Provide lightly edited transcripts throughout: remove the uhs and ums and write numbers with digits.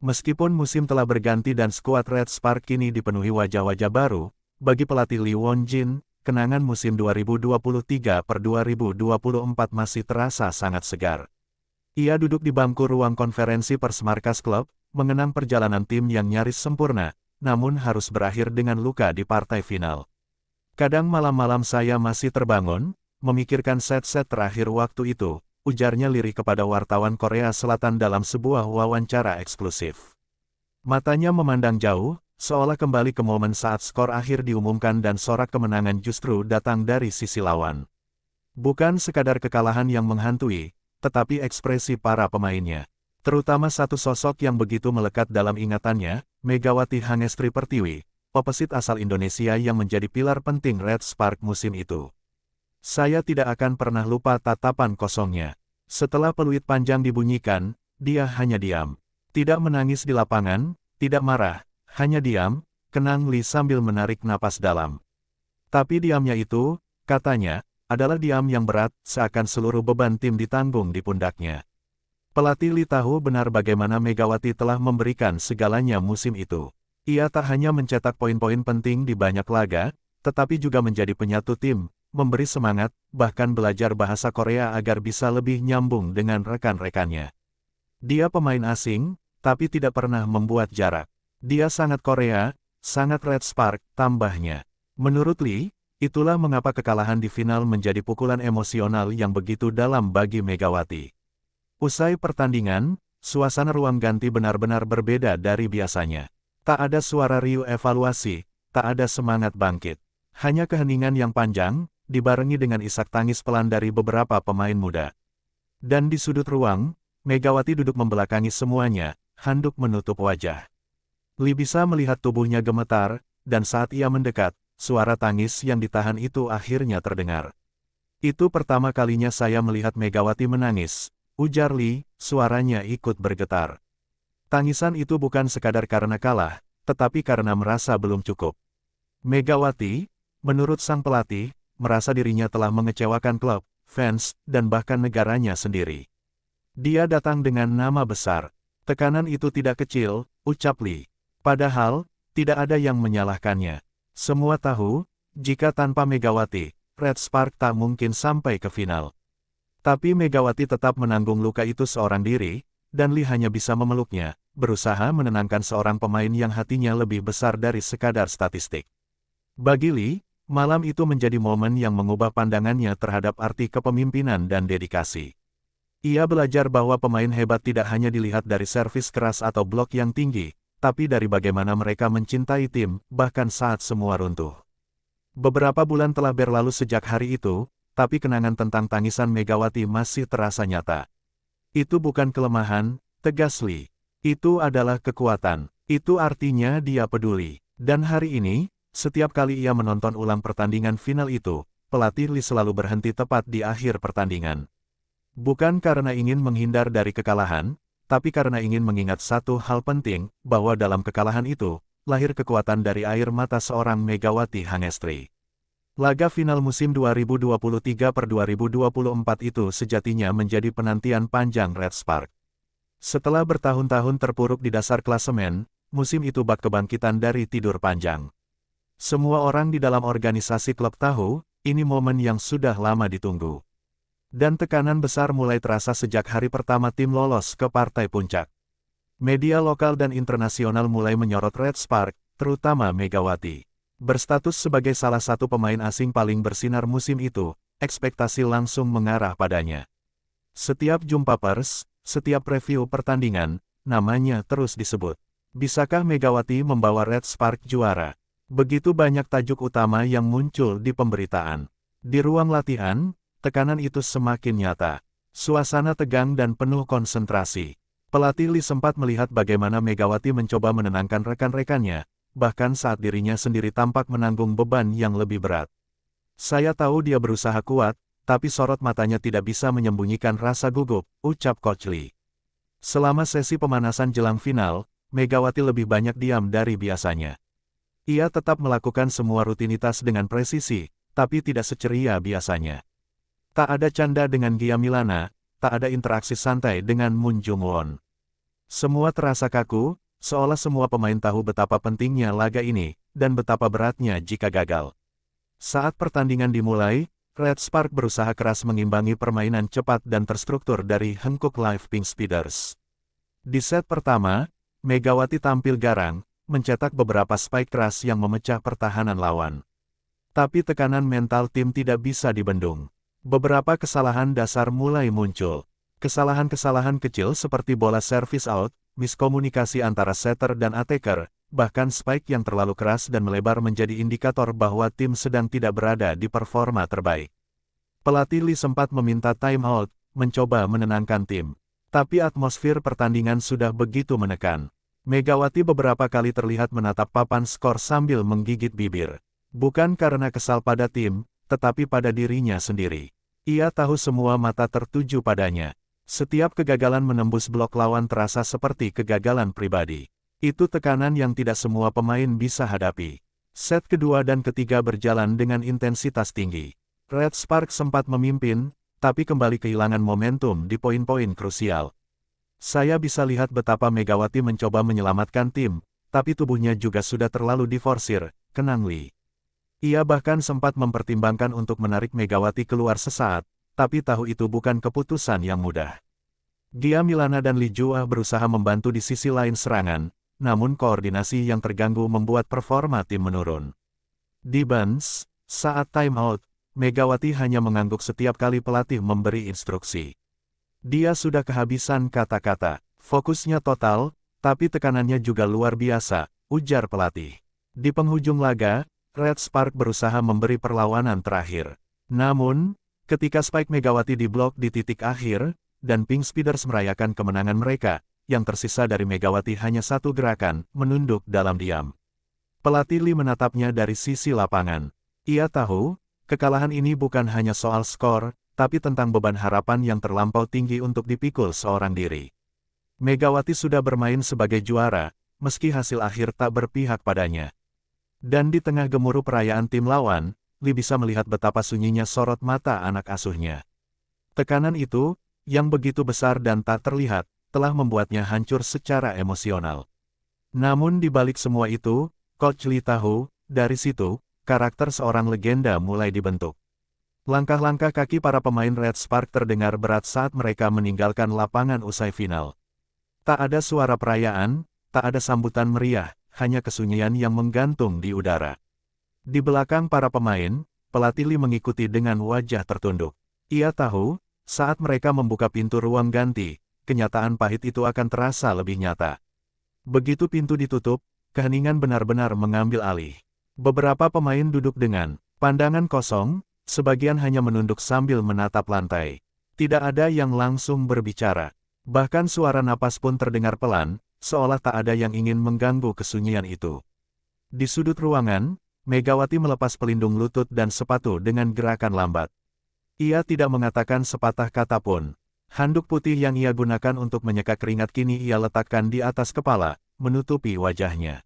Meskipun musim telah berganti dan skuad Red Spark kini dipenuhi wajah-wajah baru, bagi pelatih Lee Won-jin, kenangan musim 2023-2024 masih terasa sangat segar. Ia duduk di bangku ruang konferensi pers markas klub, mengenang perjalanan tim yang nyaris sempurna, namun harus berakhir dengan luka di partai final. Kadang malam-malam saya masih terbangun, memikirkan set-set terakhir waktu itu, ujarnya lirih kepada wartawan Korea Selatan dalam sebuah wawancara eksklusif. Matanya memandang jauh, seolah kembali ke momen saat skor akhir diumumkan dan sorak kemenangan justru datang dari sisi lawan. Bukan sekadar kekalahan yang menghantui, tetapi ekspresi para pemainnya. Terutama satu sosok yang begitu melekat dalam ingatannya, Megawati Hangestri Pertiwi, pepesit asal Indonesia yang menjadi pilar penting Red Spark musim itu. Saya tidak akan pernah lupa tatapan kosongnya. Setelah peluit panjang dibunyikan, dia hanya diam. Tidak menangis di lapangan, tidak marah, hanya diam, kenang Lee sambil menarik napas dalam. Tapi diamnya itu, katanya, adalah diam yang berat, seakan seluruh beban tim ditanggung di pundaknya. Pelatih Lee tahu benar bagaimana Megawati telah memberikan segalanya musim itu. Ia tak hanya mencetak poin-poin penting di banyak laga, tetapi juga menjadi penyatu tim, memberi semangat, bahkan belajar bahasa Korea agar bisa lebih nyambung dengan rekan-rekannya. Dia pemain asing, tapi tidak pernah membuat jarak. Dia sangat Korea, sangat Red Spark, tambahnya. Menurut Lee, itulah mengapa kekalahan di final menjadi pukulan emosional yang begitu dalam bagi Megawati. Usai pertandingan, suasana ruang ganti benar-benar berbeda dari biasanya. Tak ada suara riuh evaluasi, tak ada semangat bangkit. Hanya keheningan yang panjang, dibarengi dengan isak tangis pelan dari beberapa pemain muda. Dan di sudut ruang, Megawati duduk membelakangi semuanya, handuk menutup wajah. Lee bisa melihat tubuhnya gemetar, dan saat ia mendekat, suara tangis yang ditahan itu akhirnya terdengar. Itu pertama kalinya saya melihat Megawati menangis, ujar Lee, suaranya ikut bergetar. Tangisan itu bukan sekadar karena kalah, tetapi karena merasa belum cukup. Megawati, menurut sang pelatih, merasa dirinya telah mengecewakan klub, fans, dan bahkan negaranya sendiri. Dia datang dengan nama besar. Tekanan itu tidak kecil, ucap Lee. Padahal, tidak ada yang menyalahkannya. Semua tahu, jika tanpa Megawati, Red Spark tak mungkin sampai ke final. Tapi Megawati tetap menanggung luka itu seorang diri, dan Lee hanya bisa memeluknya, berusaha menenangkan seorang pemain yang hatinya lebih besar dari sekadar statistik. Bagi Lee, malam itu menjadi momen yang mengubah pandangannya terhadap arti kepemimpinan dan dedikasi. Ia belajar bahwa pemain hebat tidak hanya dilihat dari servis keras atau blok yang tinggi, tapi dari bagaimana mereka mencintai tim, bahkan saat semua runtuh. Beberapa bulan telah berlalu sejak hari itu, tapi kenangan tentang tangisan Megawati masih terasa nyata. Itu bukan kelemahan, tegas Lee. Itu adalah kekuatan. Itu artinya dia peduli. Dan hari ini, setiap kali ia menonton ulang pertandingan final itu, pelatih Lee selalu berhenti tepat di akhir pertandingan. Bukan karena ingin menghindar dari kekalahan, tapi karena ingin mengingat satu hal penting, bahwa dalam kekalahan itu, lahir kekuatan dari air mata seorang Megawati Hangestri. Laga final musim 2023-2024 itu sejatinya menjadi penantian panjang Red Spark. Setelah bertahun-tahun terpuruk di dasar klasemen, musim itu bak kebangkitan dari tidur panjang. Semua orang di dalam organisasi klub tahu, ini momen yang sudah lama ditunggu. Dan tekanan besar mulai terasa sejak hari pertama tim lolos ke partai puncak. Media lokal dan internasional mulai menyorot Red Spark, terutama Megawati. Berstatus sebagai salah satu pemain asing paling bersinar musim itu, ekspektasi langsung mengarah padanya. Setiap jumpa pers, setiap review pertandingan, namanya terus disebut. Bisakah Megawati membawa Red Spark juara? Begitu banyak tajuk utama yang muncul di pemberitaan. Di ruang latihan, tekanan itu semakin nyata. Suasana tegang dan penuh konsentrasi. Pelatih Lee sempat melihat bagaimana Megawati mencoba menenangkan rekan-rekannya, bahkan saat dirinya sendiri tampak menanggung beban yang lebih berat. Saya tahu dia berusaha kuat, tapi sorot matanya tidak bisa menyembunyikan rasa gugup, ucap Coach Lee. Selama sesi pemanasan jelang final, Megawati lebih banyak diam dari biasanya. Ia tetap melakukan semua rutinitas dengan presisi, tapi tidak seceria biasanya. Tak ada canda dengan Gia Milana, tak ada interaksi santai dengan Moon Jung-won. Semua terasa kaku, seolah semua pemain tahu betapa pentingnya laga ini, dan betapa beratnya jika gagal. Saat pertandingan dimulai, Red Spark berusaha keras mengimbangi permainan cepat dan terstruktur dari Hankook Live Pink Speeders. Di set pertama, Megawati tampil garang, mencetak beberapa spike keras yang memecah pertahanan lawan. Tapi tekanan mental tim tidak bisa dibendung. Beberapa kesalahan dasar mulai muncul. Kesalahan-kesalahan kecil seperti bola service out, miskomunikasi antara setter dan attacker, bahkan spike yang terlalu keras dan melebar menjadi indikator bahwa tim sedang tidak berada di performa terbaik. Pelatih Lee sempat meminta timeout, mencoba menenangkan tim. Tapi atmosfer pertandingan sudah begitu menekan. Megawati beberapa kali terlihat menatap papan skor sambil menggigit bibir. Bukan karena kesal pada tim, tetapi pada dirinya sendiri. Ia tahu semua mata tertuju padanya. Setiap kegagalan menembus blok lawan terasa seperti kegagalan pribadi. Itu tekanan yang tidak semua pemain bisa hadapi. Set kedua dan ketiga berjalan dengan intensitas tinggi. Red Spark sempat memimpin, tapi kembali kehilangan momentum di poin-poin krusial. Saya bisa lihat betapa Megawati mencoba menyelamatkan tim, tapi tubuhnya juga sudah terlalu diforsir, kenang Lee. Ia bahkan sempat mempertimbangkan untuk menarik Megawati keluar sesaat, tapi tahu itu bukan keputusan yang mudah. Gia Milana dan Lee Jua berusaha membantu di sisi lain serangan, namun koordinasi yang terganggu membuat performa tim menurun. Di bench, saat timeout, Megawati hanya mengangguk setiap kali pelatih memberi instruksi. Dia sudah kehabisan kata-kata, fokusnya total, tapi tekanannya juga luar biasa, ujar pelatih. Di penghujung laga, Red Spark berusaha memberi perlawanan terakhir. Namun, ketika spike Megawati diblok di titik akhir, dan Pink Speeders merayakan kemenangan mereka, yang tersisa dari Megawati hanya satu gerakan, menunduk dalam diam. Pelatih Lee menatapnya dari sisi lapangan. Ia tahu, kekalahan ini bukan hanya soal skor, tapi tentang beban harapan yang terlampau tinggi untuk dipikul seorang diri. Megawati sudah bermain sebagai juara, meski hasil akhir tak berpihak padanya. Dan di tengah gemuruh perayaan tim lawan, Lee bisa melihat betapa sunyinya sorot mata anak asuhnya. Tekanan itu, yang begitu besar dan tak terlihat, telah membuatnya hancur secara emosional. Namun di balik semua itu, Coach Lee tahu, dari situ, karakter seorang legenda mulai dibentuk. Langkah-langkah kaki para pemain Red Spark terdengar berat saat mereka meninggalkan lapangan usai final. Tak ada suara perayaan, tak ada sambutan meriah, hanya kesunyian yang menggantung di udara. Di belakang para pemain, pelatih Lee mengikuti dengan wajah tertunduk. Ia tahu, saat mereka membuka pintu ruang ganti, kenyataan pahit itu akan terasa lebih nyata. Begitu pintu ditutup, keheningan benar-benar mengambil alih. Beberapa pemain duduk dengan pandangan kosong, sebagian hanya menunduk sambil menatap lantai. Tidak ada yang langsung berbicara. Bahkan suara napas pun terdengar pelan, seolah tak ada yang ingin mengganggu kesunyian itu. Di sudut ruangan, Megawati melepas pelindung lutut dan sepatu dengan gerakan lambat. Ia tidak mengatakan sepatah kata pun. Handuk putih yang ia gunakan untuk menyeka keringat kini ia letakkan di atas kepala, menutupi wajahnya.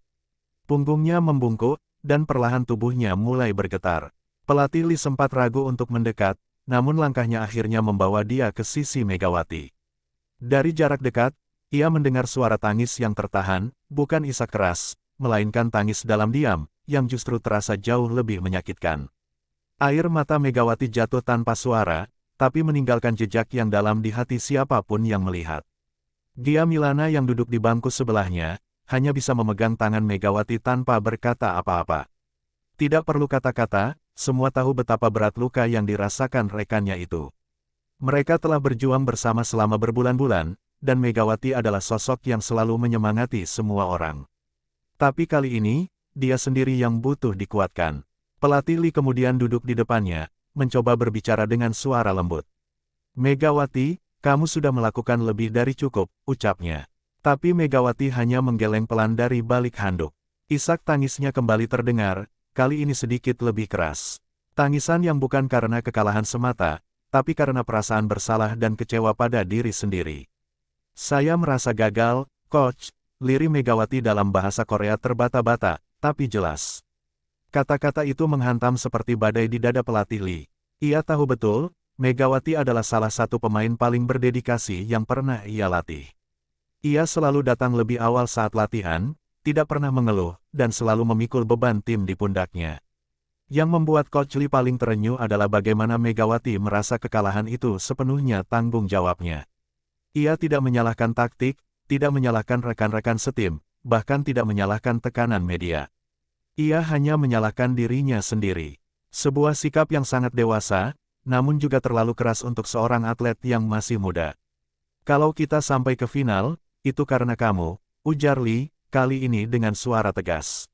Punggungnya membungkuk, dan perlahan tubuhnya mulai bergetar. Pelatih Lee sempat ragu untuk mendekat, namun langkahnya akhirnya membawa dia ke sisi Megawati. Dari jarak dekat, ia mendengar suara tangis yang tertahan, bukan isak keras, melainkan tangis dalam diam, yang justru terasa jauh lebih menyakitkan. Air mata Megawati jatuh tanpa suara, tapi meninggalkan jejak yang dalam di hati siapapun yang melihat. Gia Milana yang duduk di bangku sebelahnya, hanya bisa memegang tangan Megawati tanpa berkata apa-apa. Tidak perlu kata-kata, semua tahu betapa berat luka yang dirasakan rekannya itu. Mereka telah berjuang bersama selama berbulan-bulan, dan Megawati adalah sosok yang selalu menyemangati semua orang. Tapi kali ini, dia sendiri yang butuh dikuatkan. Pelatih Lee kemudian duduk di depannya, mencoba berbicara dengan suara lembut. Megawati, kamu sudah melakukan lebih dari cukup, ucapnya. Tapi Megawati hanya menggeleng pelan dari balik handuk. Isak tangisnya kembali terdengar, kali ini sedikit lebih keras. Tangisan yang bukan karena kekalahan semata, tapi karena perasaan bersalah dan kecewa pada diri sendiri. Saya merasa gagal, Coach, lirik Megawati dalam bahasa Korea terbata-bata, tapi jelas. Kata-kata itu menghantam seperti badai di dada pelatih Lee. Ia tahu betul, Megawati adalah salah satu pemain paling berdedikasi yang pernah ia latih. Ia selalu datang lebih awal saat latihan, tidak pernah mengeluh, dan selalu memikul beban tim di pundaknya. Yang membuat Coach Lee paling terenyuh adalah bagaimana Megawati merasa kekalahan itu sepenuhnya tanggung jawabnya. Ia tidak menyalahkan taktik, tidak menyalahkan rekan-rekan setim, bahkan tidak menyalahkan tekanan media. Ia hanya menyalahkan dirinya sendiri. Sebuah sikap yang sangat dewasa, namun juga terlalu keras untuk seorang atlet yang masih muda. Kalau kita sampai ke final, itu karena kamu, ujar Lee, kali ini dengan suara tegas.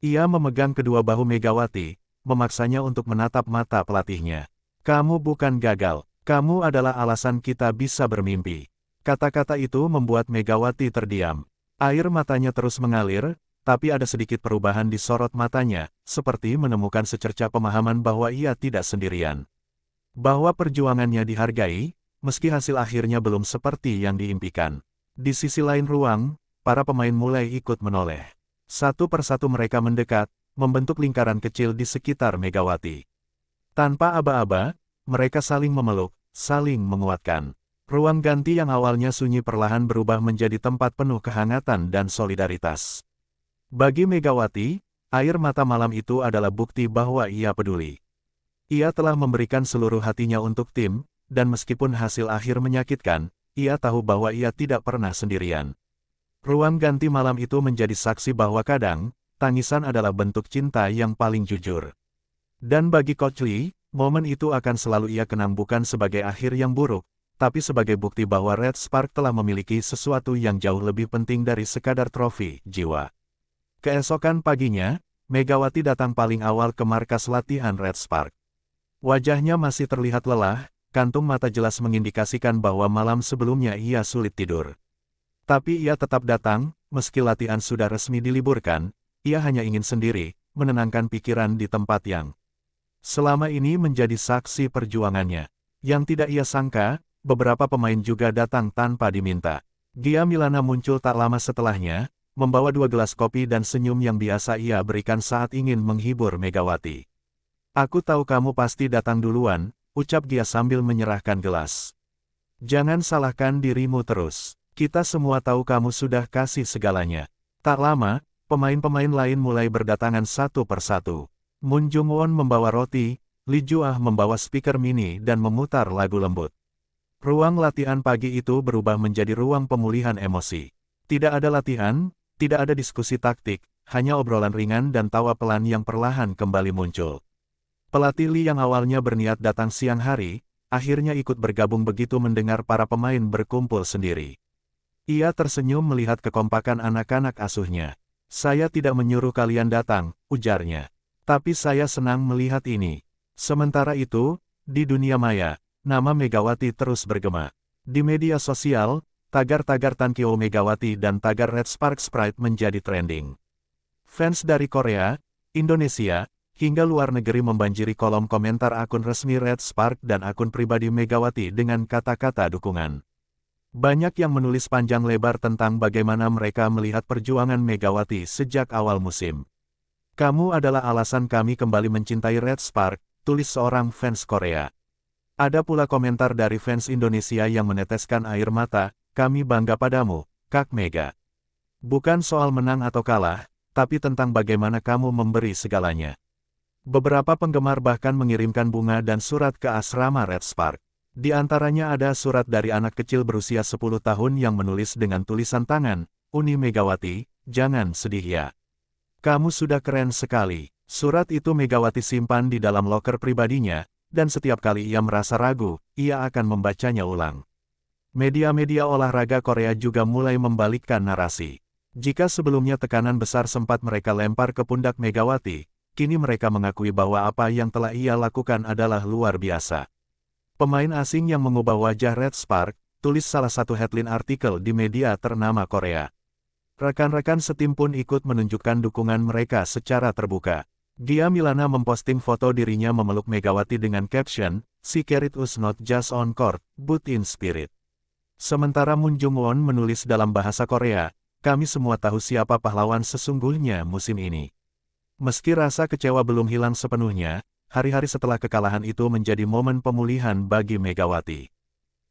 Ia memegang kedua bahu Megawati, memaksanya untuk menatap mata pelatihnya. Kamu bukan gagal, kamu adalah alasan kita bisa bermimpi. Kata-kata itu membuat Megawati terdiam. Air matanya terus mengalir, tapi ada sedikit perubahan di sorot matanya, seperti menemukan secerca pemahaman bahwa ia tidak sendirian. Bahwa perjuangannya dihargai, meski hasil akhirnya belum seperti yang diimpikan. Di sisi lain ruang, para pemain mulai ikut menoleh. Satu persatu mereka mendekat, membentuk lingkaran kecil di sekitar Megawati. Tanpa aba-aba, mereka saling memeluk, saling menguatkan. Ruang ganti yang awalnya sunyi perlahan berubah menjadi tempat penuh kehangatan dan solidaritas. Bagi Megawati, air mata malam itu adalah bukti bahwa ia peduli. Ia telah memberikan seluruh hatinya untuk tim, dan meskipun hasil akhir menyakitkan, ia tahu bahwa ia tidak pernah sendirian. Ruang ganti malam itu menjadi saksi bahwa kadang, tangisan adalah bentuk cinta yang paling jujur. Dan bagi Coach Lee, momen itu akan selalu ia kenang bukan sebagai akhir yang buruk, tapi sebagai bukti bahwa Red Spark telah memiliki sesuatu yang jauh lebih penting dari sekadar trofi jiwa. Keesokan paginya, Megawati datang paling awal ke markas latihan Red Spark. Wajahnya masih terlihat lelah, kantung mata jelas mengindikasikan bahwa malam sebelumnya ia sulit tidur. Tapi ia tetap datang, meski latihan sudah resmi diliburkan, ia hanya ingin sendiri, menenangkan pikiran di tempat yang selama ini menjadi saksi perjuangannya. Yang tidak ia sangka, beberapa pemain juga datang tanpa diminta. Gia Milana muncul tak lama setelahnya, membawa 2 gelas kopi dan senyum yang biasa ia berikan saat ingin menghibur Megawati. Aku tahu kamu pasti datang duluan, ucap Gia sambil menyerahkan gelas. Jangan salahkan dirimu terus. Kita semua tahu kamu sudah kasih segalanya. Tak lama, pemain-pemain lain mulai berdatangan satu persatu. Moon Jung-won membawa roti, Lee Ju-ah membawa speaker mini dan memutar lagu lembut. Ruang latihan pagi itu berubah menjadi ruang pemulihan emosi. Tidak ada latihan, tidak ada diskusi taktik, hanya obrolan ringan dan tawa pelan yang perlahan kembali muncul. Pelatih Lee yang awalnya berniat datang siang hari, akhirnya ikut bergabung begitu mendengar para pemain berkumpul sendiri. Ia tersenyum melihat kekompakan anak-anak asuhnya. Saya tidak menyuruh kalian datang, ujarnya. Tapi saya senang melihat ini. Sementara itu, di dunia maya, nama Megawati terus bergema. Di media sosial, tagar-tagar Tankyo Megawati dan tagar Red Spark Sprite menjadi trending. Fans dari Korea, Indonesia, hingga luar negeri membanjiri kolom komentar akun resmi Red Spark dan akun pribadi Megawati dengan kata-kata dukungan. Banyak yang menulis panjang lebar tentang bagaimana mereka melihat perjuangan Megawati sejak awal musim. Kamu adalah alasan kami kembali mencintai Red Spark, tulis seorang fans Korea. Ada pula komentar dari fans Indonesia yang meneteskan air mata, kami bangga padamu, Kak Mega. Bukan soal menang atau kalah, tapi tentang bagaimana kamu memberi segalanya. Beberapa penggemar bahkan mengirimkan bunga dan surat ke asrama Red Spark. Di antaranya ada surat dari anak kecil berusia 10 tahun yang menulis dengan tulisan tangan, Uni Megawati, jangan sedih ya. Kamu sudah keren sekali. Surat itu Megawati simpan di dalam loker pribadinya, dan setiap kali ia merasa ragu, ia akan membacanya ulang. Media-media olahraga Korea juga mulai membalikkan narasi. Jika sebelumnya tekanan besar sempat mereka lempar ke pundak Megawati, kini mereka mengakui bahwa apa yang telah ia lakukan adalah luar biasa. Pemain asing yang mengubah wajah Red Spark, tulis salah satu headline artikel di media ternama Korea. Rekan-rekan setim pun ikut menunjukkan dukungan mereka secara terbuka. Gia Milana memposting foto dirinya memeluk Megawati dengan caption, "She carried us not just on court, but in spirit." Sementara Moon Jung-won menulis dalam bahasa Korea, kami semua tahu siapa pahlawan sesungguhnya musim ini. Meski rasa kecewa belum hilang sepenuhnya, hari-hari setelah kekalahan itu menjadi momen pemulihan bagi Megawati.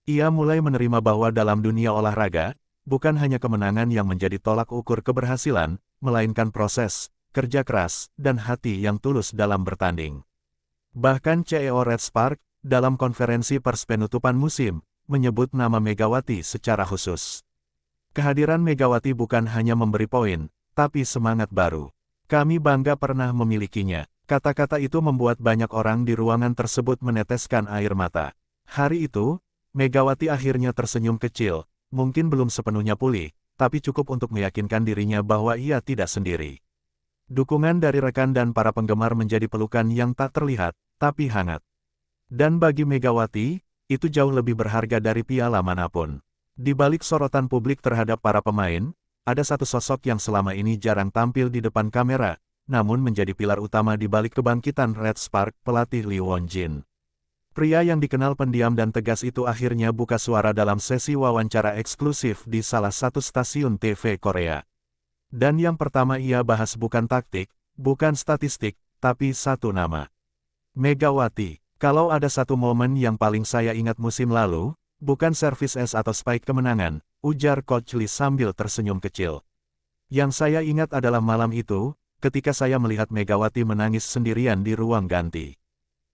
Ia mulai menerima bahwa dalam dunia olahraga, bukan hanya kemenangan yang menjadi tolak ukur keberhasilan, melainkan proses, kerja keras, dan hati yang tulus dalam bertanding. Bahkan CEO Red Spark, dalam konferensi pers penutupan musim, menyebut nama Megawati secara khusus. Kehadiran Megawati bukan hanya memberi poin, tapi semangat baru. Kami bangga pernah memilikinya. Kata-kata itu membuat banyak orang di ruangan tersebut meneteskan air mata. Hari itu, Megawati akhirnya tersenyum kecil, mungkin belum sepenuhnya pulih, tapi cukup untuk meyakinkan dirinya bahwa ia tidak sendiri. Dukungan dari rekan dan para penggemar menjadi pelukan yang tak terlihat, tapi hangat. Dan bagi Megawati, itu jauh lebih berharga dari piala manapun. Di balik sorotan publik terhadap para pemain, ada satu sosok yang selama ini jarang tampil di depan kamera, namun menjadi pilar utama di balik kebangkitan Red Spark, pelatih Lee Won-jin. Pria yang dikenal pendiam dan tegas itu akhirnya buka suara dalam sesi wawancara eksklusif di salah satu stasiun TV Korea. Dan yang pertama ia bahas bukan taktik, bukan statistik, tapi satu nama. Megawati. Kalau ada satu momen yang paling saya ingat musim lalu, bukan servis es atau spike kemenangan, ujar Coach Lee sambil tersenyum kecil. Yang saya ingat adalah malam itu, ketika saya melihat Megawati menangis sendirian di ruang ganti.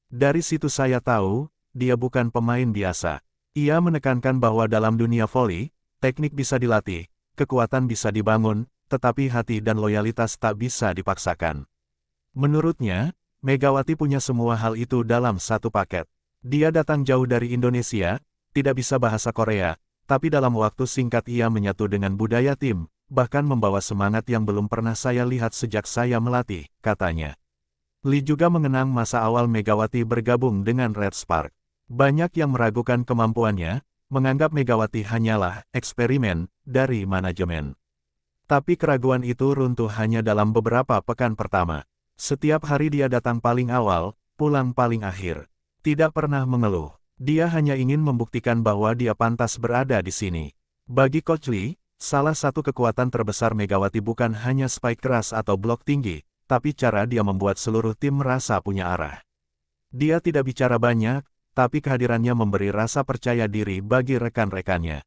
Dari situ saya tahu, dia bukan pemain biasa. Ia menekankan bahwa dalam dunia voli, teknik bisa dilatih, kekuatan bisa dibangun, tetapi hati dan loyalitas tak bisa dipaksakan. Menurutnya, Megawati punya semua hal itu dalam satu paket. Dia datang jauh dari Indonesia, tidak bisa bahasa Korea, tapi dalam waktu singkat ia menyatu dengan budaya tim, bahkan membawa semangat yang belum pernah saya lihat sejak saya melatih, katanya. Lee juga mengenang masa awal Megawati bergabung dengan Red Spark. Banyak yang meragukan kemampuannya, menganggap Megawati hanyalah eksperimen dari manajemen. Tapi keraguan itu runtuh hanya dalam beberapa pekan pertama. Setiap hari dia datang paling awal, pulang paling akhir. Tidak pernah mengeluh. Dia hanya ingin membuktikan bahwa dia pantas berada di sini. Bagi Coach Lee, salah satu kekuatan terbesar Megawati bukan hanya spike keras atau blok tinggi, tapi cara dia membuat seluruh tim merasa punya arah. Dia tidak bicara banyak, tapi kehadirannya memberi rasa percaya diri bagi rekan-rekannya.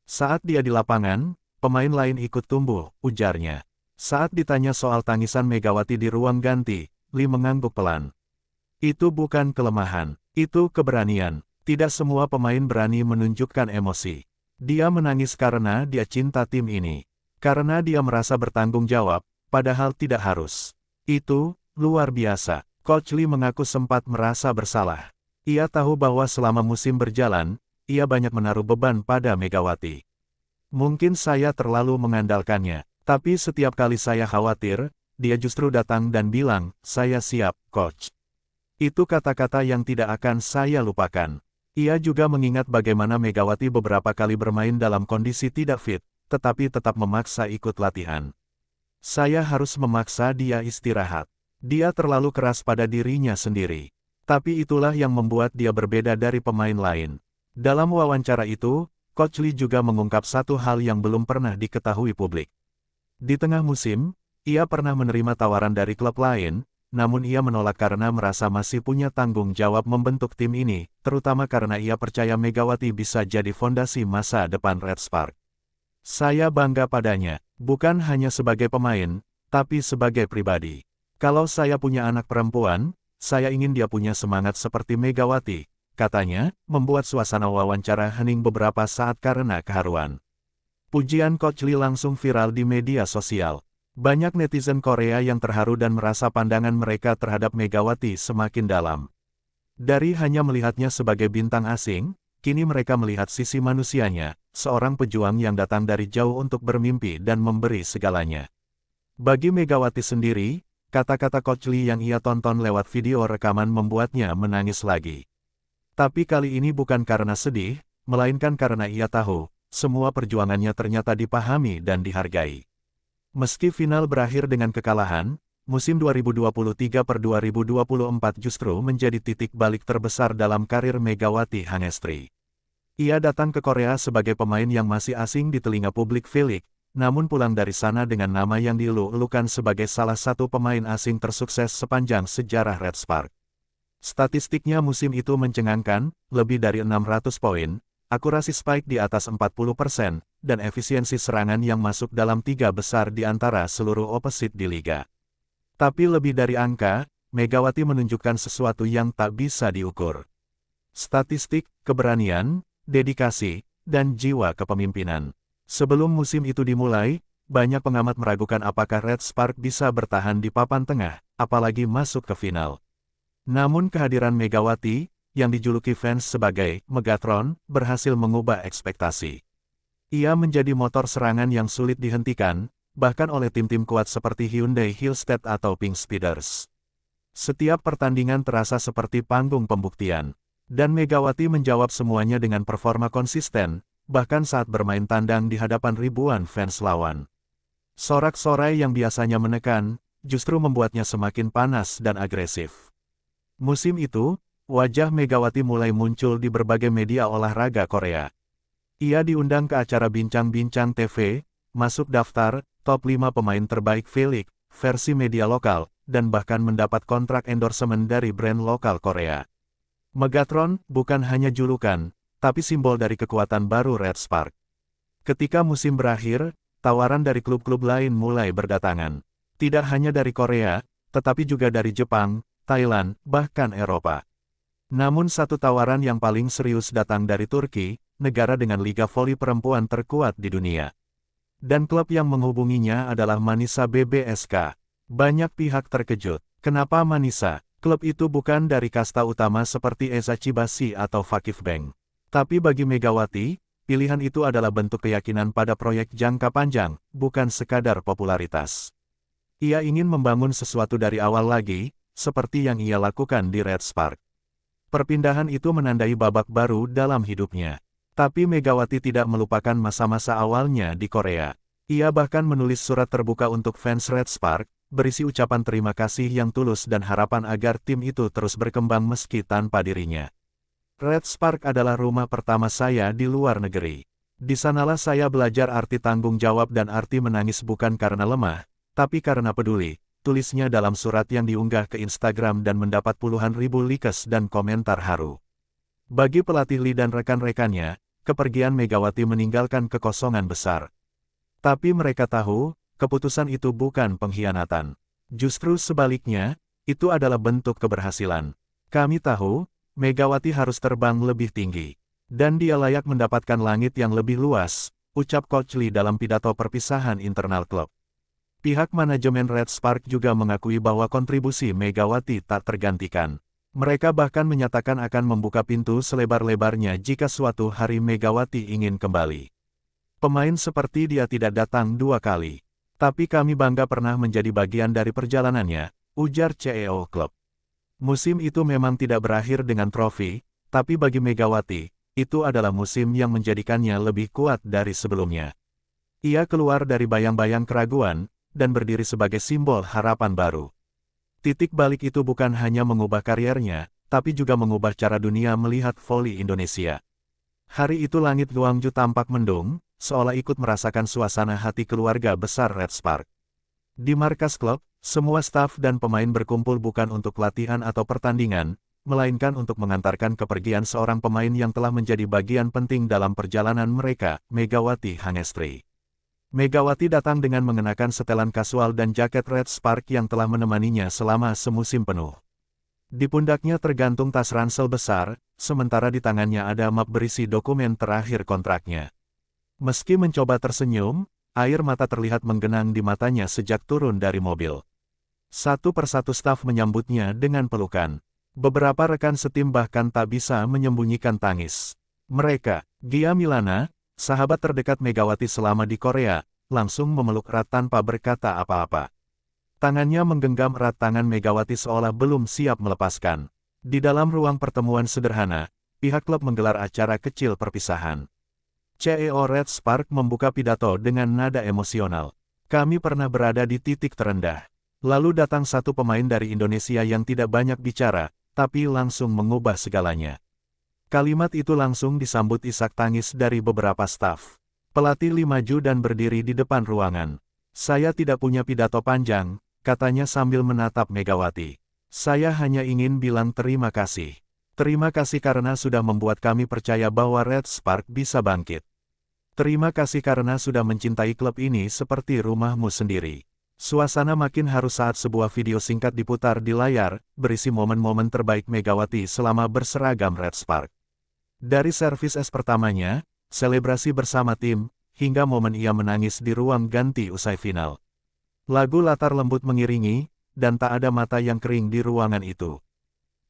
Saat dia di lapangan, pemain lain ikut tumbuh, ujarnya. Saat ditanya soal tangisan Megawati di ruang ganti, Lee mengangguk pelan. Itu bukan kelemahan, itu keberanian. Tidak semua pemain berani menunjukkan emosi. Dia menangis karena dia cinta tim ini. Karena dia merasa bertanggung jawab, padahal tidak harus. Itu luar biasa. Coach Lee mengaku sempat merasa bersalah. Ia tahu bahwa selama musim berjalan, ia banyak menaruh beban pada Megawati. Mungkin saya terlalu mengandalkannya, tapi setiap kali saya khawatir, dia justru datang dan bilang, "Saya siap, Coach." Itu kata-kata yang tidak akan saya lupakan. Ia juga mengingat bagaimana Megawati beberapa kali bermain dalam kondisi tidak fit, tetapi tetap memaksa ikut latihan. Saya harus memaksa dia istirahat. Dia terlalu keras pada dirinya sendiri. Tapi itulah yang membuat dia berbeda dari pemain lain. Dalam wawancara itu, Coach Lee juga mengungkap satu hal yang belum pernah diketahui publik. Di tengah musim, ia pernah menerima tawaran dari klub lain, namun ia menolak karena merasa masih punya tanggung jawab membentuk tim ini, terutama karena ia percaya Megawati bisa jadi fondasi masa depan Red Spark. Saya bangga padanya, bukan hanya sebagai pemain, tapi sebagai pribadi. Kalau saya punya anak perempuan, saya ingin dia punya semangat seperti Megawati, katanya, membuat suasana wawancara hening beberapa saat karena keharuan. Pujian Coach Lee langsung viral di media sosial. Banyak netizen Korea yang terharu dan merasa pandangan mereka terhadap Megawati semakin dalam. Dari hanya melihatnya sebagai bintang asing, kini mereka melihat sisi manusianya, seorang pejuang yang datang dari jauh untuk bermimpi dan memberi segalanya. Bagi Megawati sendiri, kata-kata Coach Lee yang ia tonton lewat video rekaman membuatnya menangis lagi. Tapi kali ini bukan karena sedih, melainkan karena ia tahu, semua perjuangannya ternyata dipahami dan dihargai. Meski final berakhir dengan kekalahan, musim 2023-2024 justru menjadi titik balik terbesar dalam karir Megawati Hangestri. Ia datang ke Korea sebagai pemain yang masih asing di telinga publik Felix, namun pulang dari sana dengan nama yang dielu-elukan sebagai salah satu pemain asing tersukses sepanjang sejarah Red Spark. Statistiknya musim itu mencengangkan, lebih dari 600 poin, akurasi spike di atas 40%, dan efisiensi serangan yang masuk dalam 3 besar di antara seluruh opposite di liga. Tapi lebih dari angka, Megawati menunjukkan sesuatu yang tak bisa diukur. Statistik, keberanian, dedikasi, dan jiwa kepemimpinan. Sebelum musim itu dimulai, banyak pengamat meragukan apakah Red Spark bisa bertahan di papan tengah, apalagi masuk ke final. Namun kehadiran Megawati, yang dijuluki fans sebagai Megatron, berhasil mengubah ekspektasi. Ia menjadi motor serangan yang sulit dihentikan, bahkan oleh tim-tim kuat seperti Hyundai Hillstead atau Pink Speeders. Setiap pertandingan terasa seperti panggung pembuktian. Dan Megawati menjawab semuanya dengan performa konsisten, bahkan saat bermain tandang di hadapan ribuan fans lawan. Sorak-sorai yang biasanya menekan, justru membuatnya semakin panas dan agresif. Musim itu, wajah Megawati mulai muncul di berbagai media olahraga Korea. Ia diundang ke acara bincang-bincang TV, masuk daftar top 5 pemain terbaik V-League, versi media lokal, dan bahkan mendapat kontrak endorsement dari brand lokal Korea. Megatron bukan hanya julukan, tapi simbol dari kekuatan baru Red Spark. Ketika musim berakhir, tawaran dari klub-klub lain mulai berdatangan. Tidak hanya dari Korea, tetapi juga dari Jepang, Thailand, bahkan Eropa. Namun satu tawaran yang paling serius datang dari Turki, negara dengan liga voli perempuan terkuat di dunia. Dan klub yang menghubunginya adalah Manisa BBSK. Banyak pihak terkejut. Kenapa Manisa? Klub itu bukan dari kasta utama seperti Ezachibashi atau Vakifbank. Tapi bagi Megawati, pilihan itu adalah bentuk keyakinan pada proyek jangka panjang, bukan sekadar popularitas. Ia ingin membangun sesuatu dari awal lagi, seperti yang ia lakukan di Red Spark. Perpindahan itu menandai babak baru dalam hidupnya. Tapi Megawati tidak melupakan masa-masa awalnya di Korea. Ia bahkan menulis surat terbuka untuk fans Red Spark, berisi ucapan terima kasih yang tulus dan harapan agar tim itu terus berkembang meski tanpa dirinya. Red Spark adalah rumah pertama saya di luar negeri. Di sanalah saya belajar arti tanggung jawab dan arti menangis bukan karena lemah, tapi karena peduli, tulisnya dalam surat yang diunggah ke Instagram dan mendapat puluhan ribu likes dan komentar haru. Bagi pelatih Lee dan rekan-rekannya, kepergian Megawati meninggalkan kekosongan besar. Tapi mereka tahu, keputusan itu bukan pengkhianatan. Justru sebaliknya, itu adalah bentuk keberhasilan. Kami tahu, Megawati harus terbang lebih tinggi. Dan dia layak mendapatkan langit yang lebih luas, ucap Coach Lee dalam pidato perpisahan internal klub. Pihak manajemen Red Spark juga mengakui bahwa kontribusi Megawati tak tergantikan. Mereka bahkan menyatakan akan membuka pintu selebar-lebarnya jika suatu hari Megawati ingin kembali. Pemain seperti dia tidak datang 2 kali. Tapi kami bangga pernah menjadi bagian dari perjalanannya, ujar CEO klub. Musim itu memang tidak berakhir dengan trofi, tapi bagi Megawati, itu adalah musim yang menjadikannya lebih kuat dari sebelumnya. Ia keluar dari bayang-bayang keraguan, dan berdiri sebagai simbol harapan baru. Titik balik itu bukan hanya mengubah karirnya, tapi juga mengubah cara dunia melihat voli Indonesia. Hari itu langit Gwangju tampak mendung, seolah ikut merasakan suasana hati keluarga besar Red Spark. Di markas klub, semua staf dan pemain berkumpul bukan untuk latihan atau pertandingan, melainkan untuk mengantarkan kepergian seorang pemain yang telah menjadi bagian penting dalam perjalanan mereka, Megawati Hangestri. Megawati datang dengan mengenakan setelan kasual dan jaket Red Spark yang telah menemaninya selama semusim penuh. Di pundaknya tergantung tas ransel besar, sementara di tangannya ada map berisi dokumen terakhir kontraknya. Meski mencoba tersenyum, air mata terlihat menggenang di matanya sejak turun dari mobil. Satu persatu staf menyambutnya dengan pelukan. Beberapa rekan setim bahkan tak bisa menyembunyikan tangis. Mereka, Gia Milana, sahabat terdekat Megawati selama di Korea, langsung memeluk erat tanpa berkata apa-apa. Tangannya menggenggam erat tangan Megawati seolah belum siap melepaskan. Di dalam ruang pertemuan sederhana, pihak klub menggelar acara kecil perpisahan. CEO Red Spark membuka pidato dengan nada emosional. Kami pernah berada di titik terendah. Lalu datang satu pemain dari Indonesia yang tidak banyak bicara, tapi langsung mengubah segalanya. Kalimat itu langsung disambut isak tangis dari beberapa staf. Pelatih Lee maju dan berdiri di depan ruangan. Saya tidak punya pidato panjang, katanya sambil menatap Megawati. Saya hanya ingin bilang terima kasih. Terima kasih karena sudah membuat kami percaya bahwa Red Spark bisa bangkit. Terima kasih karena sudah mencintai klub ini seperti rumahmu sendiri. Suasana makin haru saat sebuah video singkat diputar di layar, berisi momen-momen terbaik Megawati selama berseragam Red Spark. Dari servis es pertamanya, selebrasi bersama tim, hingga momen ia menangis di ruang ganti usai final. Lagu latar lembut mengiringi, dan tak ada mata yang kering di ruangan itu.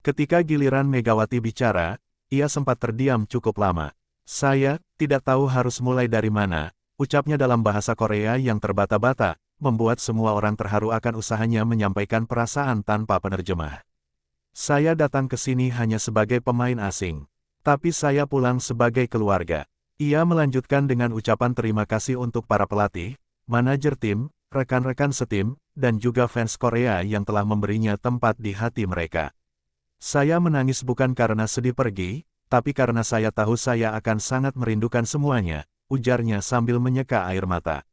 Ketika giliran Megawati bicara, ia sempat terdiam cukup lama. Saya tidak tahu harus mulai dari mana, ucapnya dalam bahasa Korea yang terbata-bata, membuat semua orang terharu akan usahanya menyampaikan perasaan tanpa penerjemah. Saya datang ke sini hanya sebagai pemain asing. Tapi saya pulang sebagai keluarga. Ia melanjutkan dengan ucapan terima kasih untuk para pelatih, manajer tim, rekan-rekan setim, dan juga fans Korea yang telah memberinya tempat di hati mereka. Saya menangis bukan karena sedih pergi, tapi karena saya tahu saya akan sangat merindukan semuanya, ujarnya sambil menyeka air mata.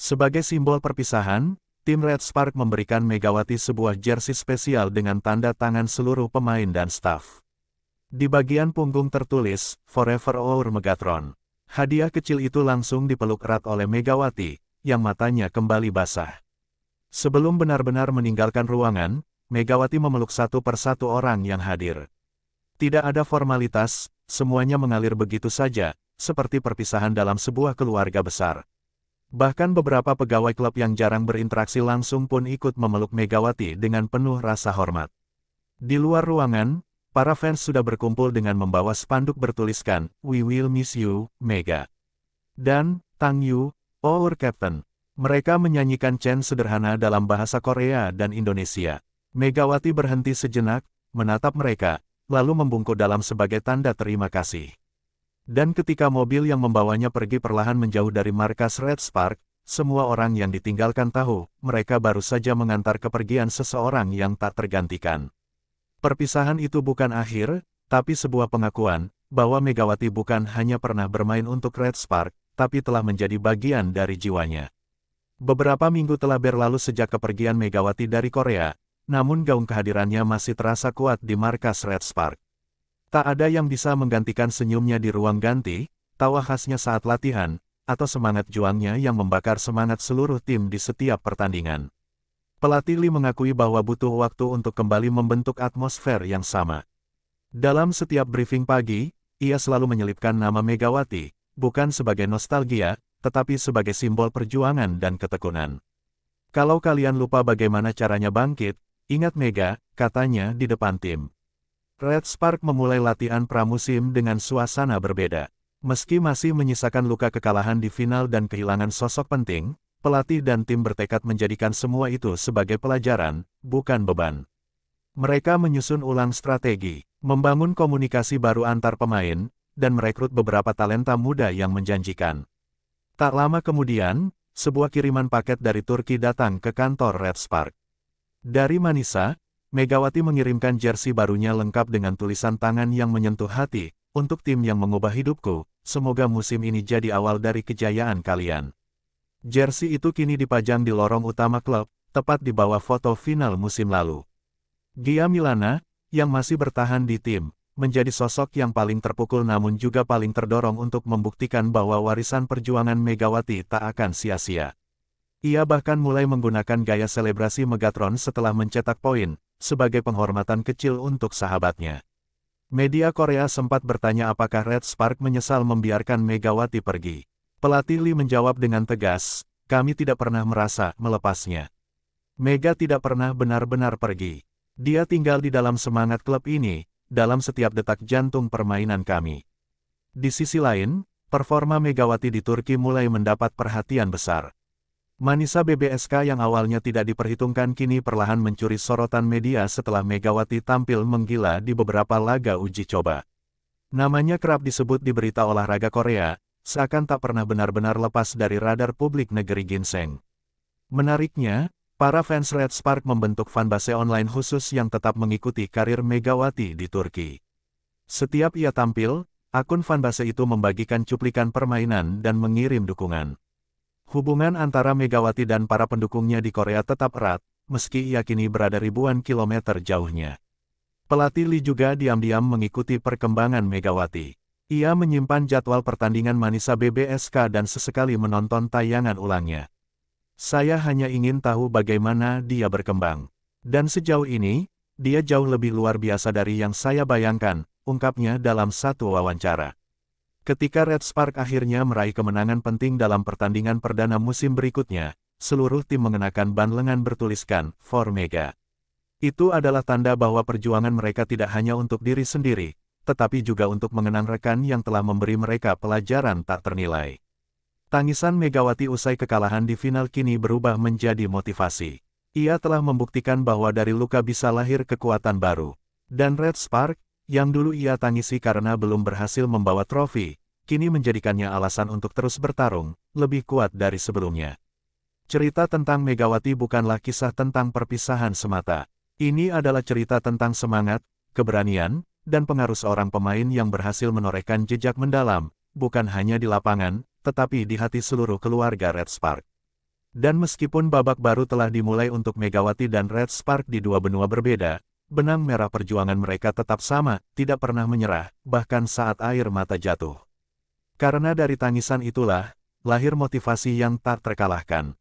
Sebagai simbol perpisahan, tim Red Spark memberikan Megawati sebuah jersey spesial dengan tanda tangan seluruh pemain dan staf. Di bagian punggung tertulis, Forever Our Megatron. Hadiah kecil itu langsung dipeluk erat oleh Megawati, yang matanya kembali basah. Sebelum benar-benar meninggalkan ruangan, Megawati memeluk satu persatu orang yang hadir. Tidak ada formalitas, semuanya mengalir begitu saja, seperti perpisahan dalam sebuah keluarga besar. Bahkan beberapa pegawai klub yang jarang berinteraksi langsung pun ikut memeluk Megawati dengan penuh rasa hormat. Di luar ruangan, para fans sudah berkumpul dengan membawa spanduk bertuliskan, "We will miss you, Mega." Dan, "Tang Yu, our captain." Mereka menyanyikan chant sederhana dalam bahasa Korea dan Indonesia. Megawati berhenti sejenak, menatap mereka, lalu membungkuk dalam sebagai tanda terima kasih. Dan ketika mobil yang membawanya pergi perlahan menjauh dari markas Red Spark, semua orang yang ditinggalkan tahu, mereka baru saja mengantar kepergian seseorang yang tak tergantikan. Perpisahan itu bukan akhir, tapi sebuah pengakuan, bahwa Megawati bukan hanya pernah bermain untuk Red Spark, tapi telah menjadi bagian dari jiwanya. Beberapa minggu telah berlalu sejak kepergian Megawati dari Korea, namun gaung kehadirannya masih terasa kuat di markas Red Spark. Tak ada yang bisa menggantikan senyumnya di ruang ganti, tawa khasnya saat latihan, atau semangat juangnya yang membakar semangat seluruh tim di setiap pertandingan. Pelatih Lee mengakui bahwa butuh waktu untuk kembali membentuk atmosfer yang sama. Dalam setiap briefing pagi, ia selalu menyelipkan nama Megawati, bukan sebagai nostalgia, tetapi sebagai simbol perjuangan dan ketekunan. Kalau kalian lupa bagaimana caranya bangkit, ingat Mega, katanya di depan tim. Red Spark memulai latihan pramusim dengan suasana berbeda. Meski masih menyisakan luka kekalahan di final dan kehilangan sosok penting, pelatih dan tim bertekad menjadikan semua itu sebagai pelajaran, bukan beban. Mereka menyusun ulang strategi, membangun komunikasi baru antar pemain, dan merekrut beberapa talenta muda yang menjanjikan. Tak lama kemudian, sebuah kiriman paket dari Turki datang ke kantor Red Spark. Dari Manisa, Megawati mengirimkan jersey barunya lengkap dengan tulisan tangan yang menyentuh hati, "Untuk tim yang mengubah hidupku, semoga musim ini jadi awal dari kejayaan kalian." Jersey itu kini dipajang di lorong utama klub, tepat di bawah foto final musim lalu. Gia Milana, yang masih bertahan di tim, menjadi sosok yang paling terpukul namun juga paling terdorong untuk membuktikan bahwa warisan perjuangan Megawati tak akan sia-sia. Ia bahkan mulai menggunakan gaya selebrasi Megatron setelah mencetak poin, sebagai penghormatan kecil untuk sahabatnya. Media Korea sempat bertanya apakah Red Spark menyesal membiarkan Megawati pergi. Pelatih Lee menjawab dengan tegas, "Kami tidak pernah merasa melepasnya. Mega tidak pernah benar-benar pergi. Dia tinggal di dalam semangat klub ini, dalam setiap detak jantung permainan kami." Di sisi lain, performa Megawati di Turki mulai mendapat perhatian besar. Manisa BBSK yang awalnya tidak diperhitungkan kini perlahan mencuri sorotan media setelah Megawati tampil menggila di beberapa laga uji coba. Namanya kerap disebut di berita olahraga Korea, seakan tak pernah benar-benar lepas dari radar publik negeri ginseng. Menariknya, para fans Red Spark membentuk fanbase online khusus yang tetap mengikuti karir Megawati di Turki. Setiap ia tampil, akun fanbase itu membagikan cuplikan permainan dan mengirim dukungan. Hubungan antara Megawati dan para pendukungnya di Korea tetap erat, meski ia kini berada ribuan kilometer jauhnya. Pelatih Lee juga diam-diam mengikuti perkembangan Megawati. Ia menyimpan jadwal pertandingan Manisa BBSK dan sesekali menonton tayangan ulangnya. Saya hanya ingin tahu bagaimana dia berkembang. Dan sejauh ini, dia jauh lebih luar biasa dari yang saya bayangkan, ungkapnya dalam satu wawancara. Ketika Red Spark akhirnya meraih kemenangan penting dalam pertandingan perdana musim berikutnya, seluruh tim mengenakan ban lengan bertuliskan, For Mega. Itu adalah tanda bahwa perjuangan mereka tidak hanya untuk diri sendiri, tetapi juga untuk mengenang rekan yang telah memberi mereka pelajaran tak ternilai. Tangisan Megawati usai kekalahan di final kini berubah menjadi motivasi. Ia telah membuktikan bahwa dari luka bisa lahir kekuatan baru. Dan Red Spark, yang dulu ia tangisi karena belum berhasil membawa trofi, kini menjadikannya alasan untuk terus bertarung, lebih kuat dari sebelumnya. Cerita tentang Megawati bukanlah kisah tentang perpisahan semata. Ini adalah cerita tentang semangat, keberanian, dan pengaruh seorang pemain yang berhasil menorehkan jejak mendalam, bukan hanya di lapangan, tetapi di hati seluruh keluarga Red Spark. Dan meskipun babak baru telah dimulai untuk Megawati dan Red Spark di dua benua berbeda, benang merah perjuangan mereka tetap sama, tidak pernah menyerah, bahkan saat air mata jatuh. Karena dari tangisan itulah, lahir motivasi yang tak terkalahkan.